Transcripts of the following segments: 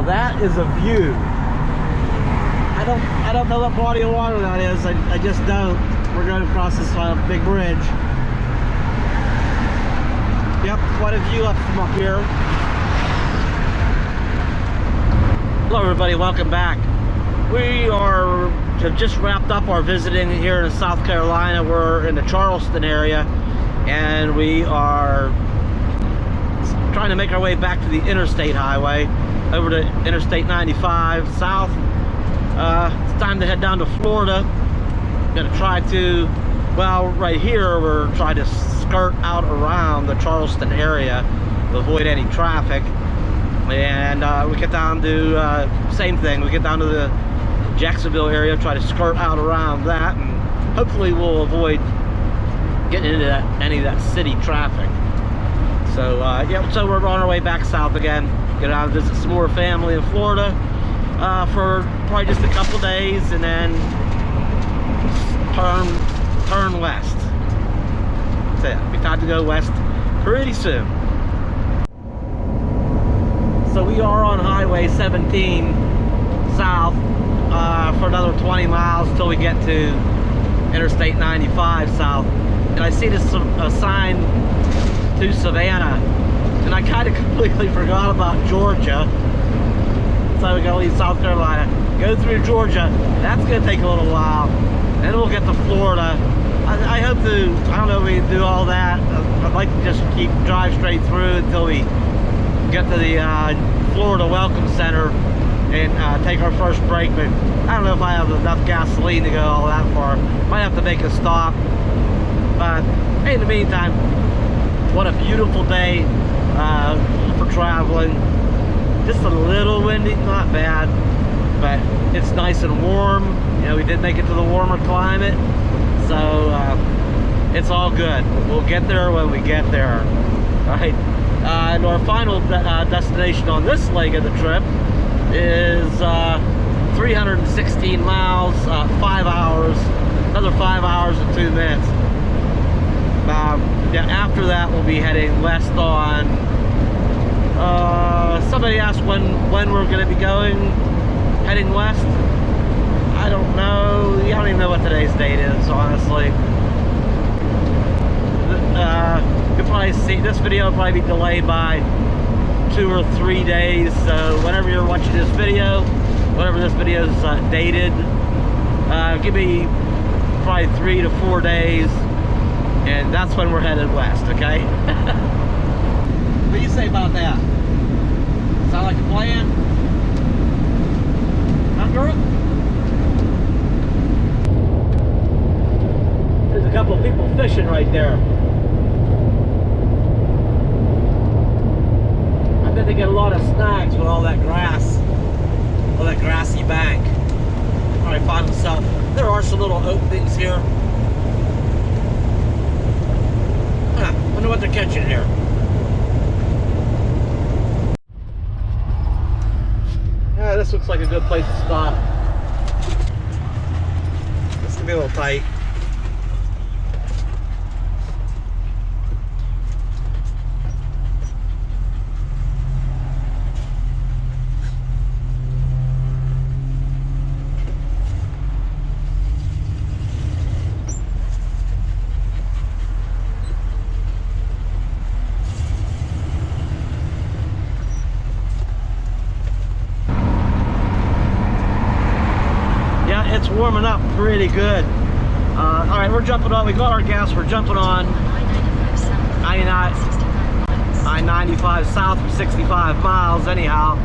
That is a view. I don't know what body of water that is. I just don't. We're going across this big bridge. Yep, quite a view up from up here. Hello everybody, welcome back. We have just wrapped up our visiting here in South Carolina. We're in the Charleston area, and we are trying to make our way back to the interstate highway over to Interstate 95 south. It's time to head down to Florida. Gonna try to, well, right here we're trying to skirt out around the Charleston area to avoid any traffic, and we get down to same thing, we get down to the Jacksonville area, try to skirt out around that, and hopefully we'll avoid getting into any of that city traffic. So yeah, so we're on our way back south again. Get out and visit some more family in Florida for probably just a couple days, and then turn west. That's it. Be time to go west pretty soon. So we are on Highway 17 south for another 20 miles till we get to Interstate 95 south. And I see this sign to Savannah, and I kind of completely forgot about Georgia. So we gotta leave South Carolina, go through Georgia. That's gonna take a little while. Then we'll get to Florida. I hope to, I don't know if we can do all that. I'd like to just drive straight through until we get to the Florida Welcome Center and take our first break. But I don't know if I have enough gasoline to go all that far. Might have to make a stop. But hey, in the meantime, what a beautiful day for traveling. Just a little windy, not bad, but it's nice and warm. You know, we did make it to the warmer climate, so it's all good. We'll get there when we get there. All right, and our final destination on this leg of the trip is 316 miles, 5 hours, another 5 hours and 2 minutes. Yeah, after that we'll be heading west on, somebody asked when we're going to be heading west. I don't know. I don't even know what today's date is, honestly. You'll probably see this video will probably be delayed by 2 or 3 days. So whenever you're watching this video, whenever this video is dated, give me probably 3 to 4 days, and that's when we're headed west. Okay. What do you say about that? Sound like a plan? Huh, girl? There's a couple of people fishing right there. I bet they get a lot of snags with all that grass, all that grassy bank. Probably find themselves. There are some little openings here. Huh, wonder what they're catching here. Yeah, this looks like a good place to stop. This can be a little tight. It's warming up pretty good. All right, we're jumping on. We got our gas. We're jumping on I-95 south for 65 miles anyhow.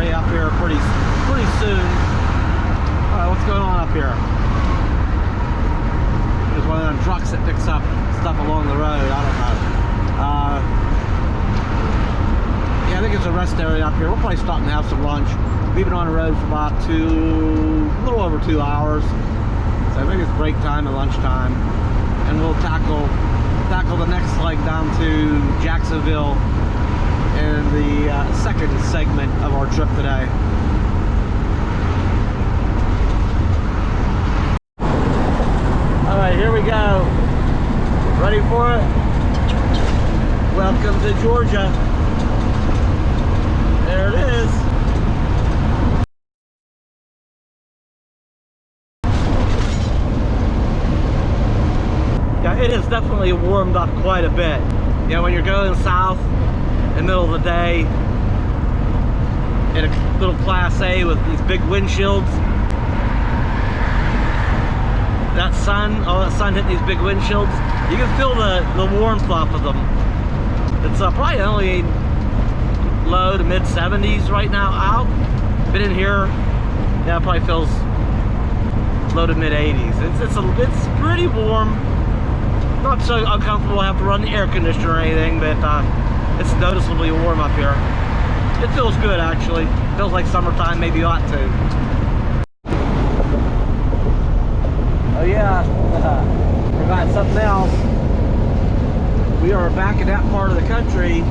area up here pretty soon. What's going on up here? There's one of them trucks that picks up stuff along the road. I don't know. Yeah, I think it's a rest area up here. We'll probably stop and have some lunch. We've been on the road for about a little over 2 hours. So I think it's break time and lunch time. And we'll tackle the next leg down to Jacksonville in the second segment of our trip today. All right, here we go. Ready for it? Welcome to Georgia. There it is. Yeah, it has definitely warmed up quite a bit. You know, when you're going south in the middle of the day in a little Class A with these big windshields, that sun hitting these big windshields, you can feel the warmth off of them. It's probably only low to mid 70s right now out. Been in here, yeah, it probably feels low to mid 80s. It's pretty warm. Not so uncomfortable to have to run the air conditioner or anything, but it's noticeably warm up here. It feels good, actually. Feels like summertime, maybe you ought to. Oh yeah, forgot something else. We are back in that part of the country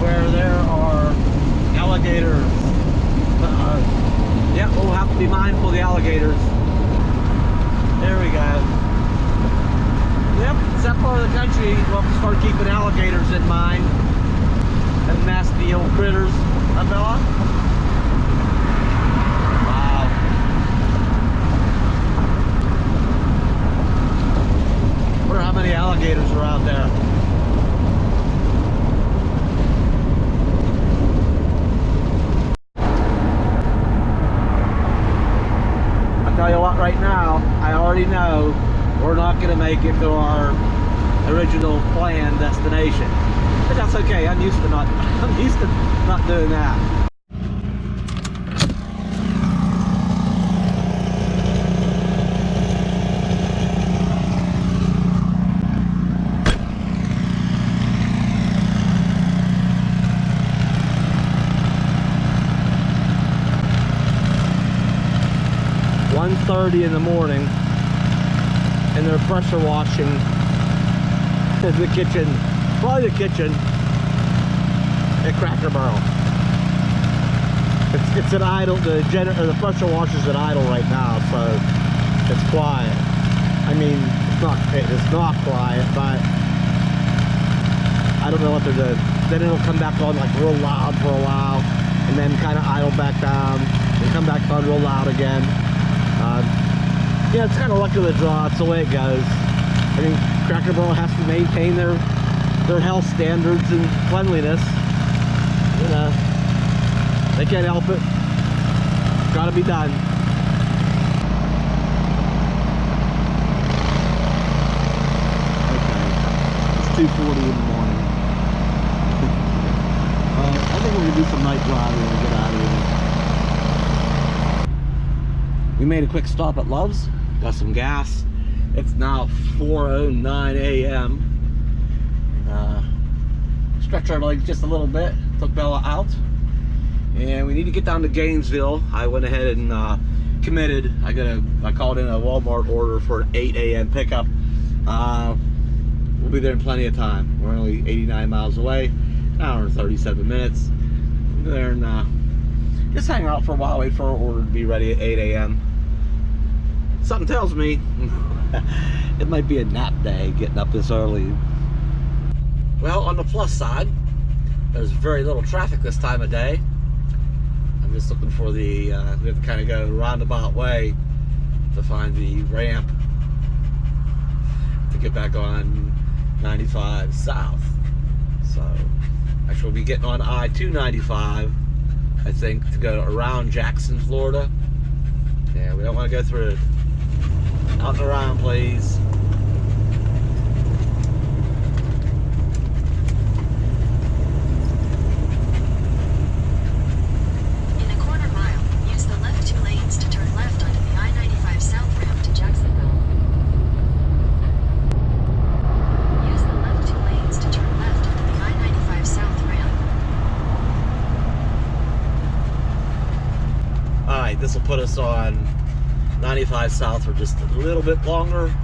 where there are alligators. Yeah, we'll have to be mindful of the alligators. There we go. Yep, it's that part of the country. We'll have to start keeping alligators in mind. And nasty old critters. Huh, Bella? Wow. I wonder how many alligators are out there. I'll tell you what, right now, I already know we're not going to make it to our original planned destination. But that's okay. I'm used to not doing that. .30 in the morning, and they're pressure washing the kitchen, probably the kitchen at Cracker Barrel. It's an idle. The pressure washer's at idle right now, so it's quiet. I mean, it's not quiet, but I don't know what they're doing. Then it'll come back on like real loud for a while, and then kind of idle back down, and come back on real loud again. Yeah, it's kind of luck of the draw. It's the way it goes. I mean, Cracker Barrel has to maintain their health standards and cleanliness. You know, they can't help it. Got to be done. Okay, it's 2:40 in the morning. I think we're gonna do some night driving and get out of here. We made a quick stop at Love's. Got some gas. It's now 4:09 a.m. Stretch our legs just a little bit. Took Bella out, and we need to get down to Gainesville. I went ahead and committed. I called in a Walmart order for an 8 a.m. pickup. We'll be there in plenty of time. We're only 89 miles away, an hour and 37 minutes. We'll be there and just hang out for a while. Wait for our order to be ready at 8 a.m. Something tells me it might be a nap day getting up this early. Well, on the plus side, there's very little traffic this time of day. I'm just looking for the, we have to kind of go a roundabout way to find the ramp to get back on 95 south. So, actually we'll be getting on I-295, I think, to go around Jackson, Florida. Yeah, we don't want to go through it. Out and around, please. In right. This will put us on 95 South for just a little bit longer,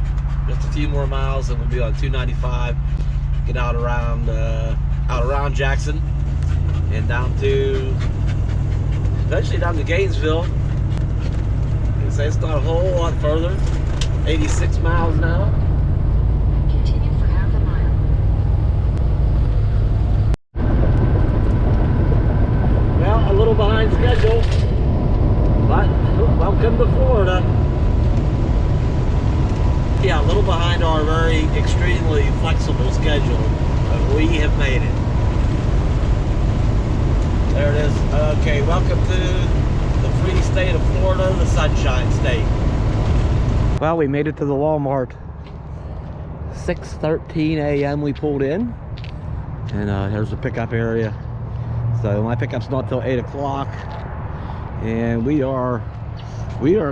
just a few more miles, and we'll be on 295. Get out around Jackson and down to eventually down to Gainesville. You say it's not a whole lot further. 86 miles now. Continue for half a mile. Well, a little behind schedule, but welcome to Florida. Yeah, a little behind our very extremely flexible schedule, but we have made it. There it is. Okay, welcome to the free state of Florida, the Sunshine State. Well, we made it to the Walmart. 6:13 a.m. we pulled in, and here's the pickup area. So my pickup's not till 8 o'clock, and we are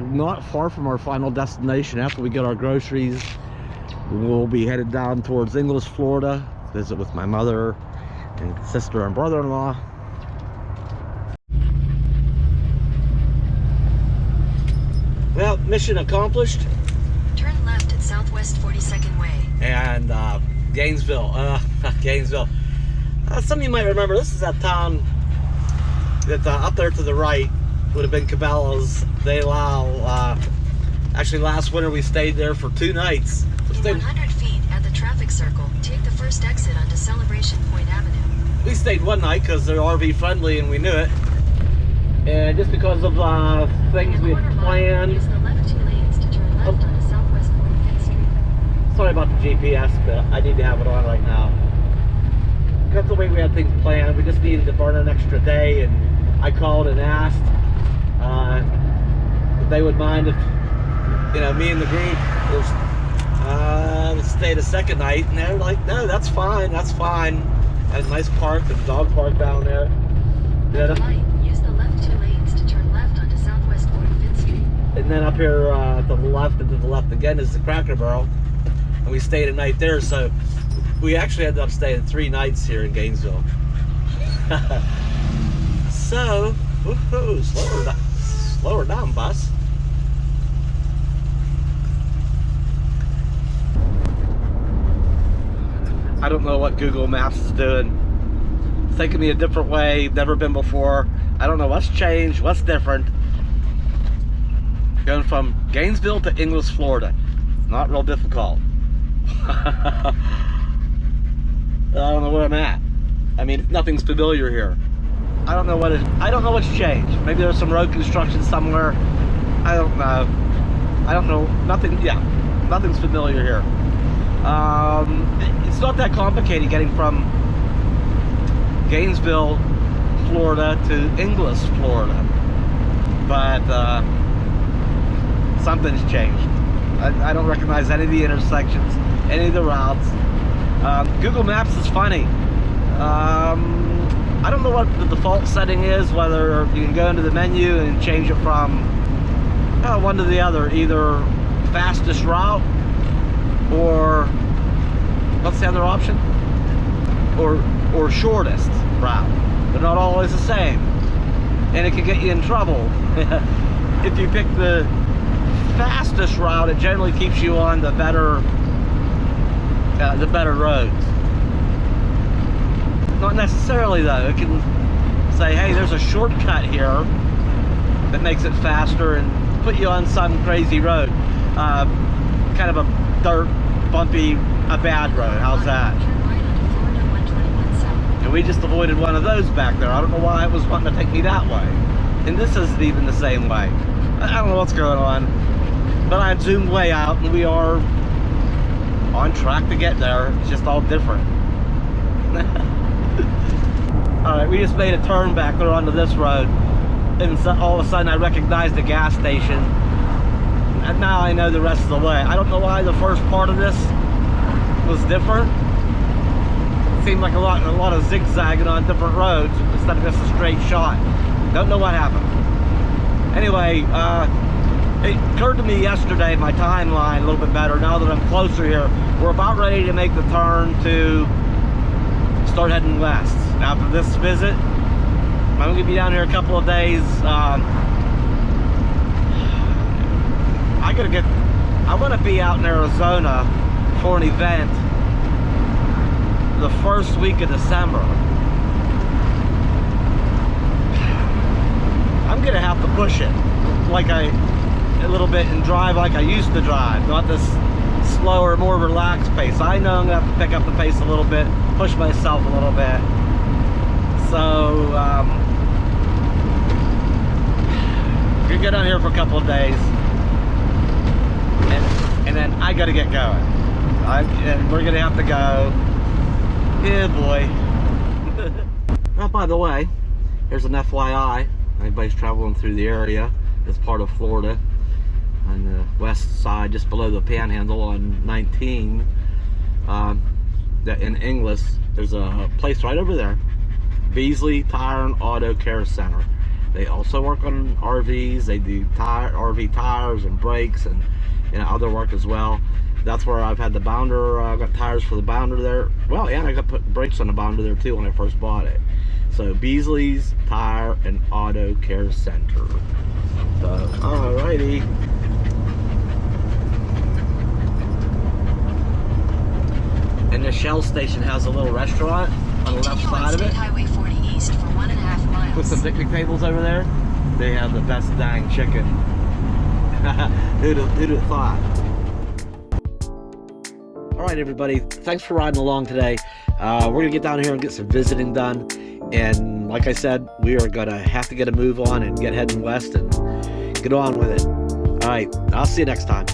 not far from our final destination. After we get our groceries, we'll be headed down towards Ingles, Florida, visit with my mother and sister and brother-in-law. Well, mission accomplished. Turn left at Southwest 42nd Way. And Gainesville, Gainesville. Some of you might remember, this is that town that up there to the right would have been Cabela's. They allow, actually last winter we stayed there for 2 nights. In 100 feet at the traffic circle, take the first exit onto Celebration Point Avenue. We stayed 1 night because they're RV friendly and we knew it. And just because of things we had planned. Use the left 2 lanes to turn left onto Southwest 45th Street. Sorry about the GPS, but I need to have it on right now. Because of the way we had things planned, we just needed to burn an extra day, and I called and asked if they would mind if, me and the group would stay the second night, and they're like, no, that's fine, that's fine. Had a nice park, there's a dog park down there. Light. Use the left 2 lanes to turn left onto Southwest 45th Street. And then up here to the left and to the left again is the Cracker Barrel, and we stayed a night there. So we actually ended up staying 3 nights here in Gainesville. So, woohoo, slower down, bus. I don't know what Google Maps is doing. It's taking me a different way, never been before. I don't know what's changed, what's different. Going from Gainesville to Ingles, Florida. Not real difficult. I don't know where I'm at. I mean, nothing's familiar here. I don't know what's changed. Maybe there's some road construction somewhere. I don't know. Nothing's familiar here. It's not that complicated getting from Gainesville, Florida to Ingles, Florida. But something's changed. I don't recognize any of the intersections, any of the routes. Google Maps is funny. I don't know what the default setting is, whether you can go into the menu and change it from one to the other, either fastest route or what's the other option? Or shortest route. They're not always the same, and it can get you in trouble. If you pick the fastest route, it generally keeps you on the better roads. Not necessarily though. It can say, hey, there's a shortcut here that makes it faster and put you on some crazy road, kind of a dirt, bumpy, a bad road. How's that? And we just avoided one of those back there. I don't know why it was wanting to take me that way. And this isn't even the same way. I don't know what's going on. But I zoomed way out and we are on track to get there. It's just all different. Alright, we just made a turn back there onto this road. And so all of a sudden I recognized the gas station. And now I know the rest of the way. I don't know why the first part of this was different. Seemed like a lot of zigzagging on different roads instead of just a straight shot. Don't know what happened. Anyway, it occurred to me yesterday, my timeline a little bit better now that I'm closer here. We're about ready to make the turn to start heading west. After this visit, I'm going to be down here a couple of days. I want to be out in Arizona for an event the first week of December. I'm gonna have to push it like a little bit and drive like I used to drive, not this slower, more relaxed pace. I know I'm gonna have to pick up the pace a little bit, push myself a little bit. So we're gonna go down here for a couple of days, and then I gotta get going. And we're gonna have to go. Yeah, boy. Oh, by the way, here's an FYI. Anybody's traveling through the area, it's part of Florida, on the west side, just below the Panhandle on 19. That in Inglis, there's a place right over there, Beasley Tire and Auto Care Center. They also work on RVs. They do RV tires and brakes and other work as well. That's where I've had the Bounder. I got tires for the Bounder there. Well, and I got put brakes on the Bounder there too when I first bought it. So Beasley's Tire and Auto Care Center. So, alrighty. And the Shell station has a little restaurant on the left side of it. Highway 40 East for 1.5 miles. With some picnic tables over there. They have the best dang chicken. Who'd have thought? Alright everybody, thanks for riding along today. We're going to get down here and get some visiting done. And like I said, we are going to have to get a move on and get heading west and get on with it. Alright, I'll see you next time.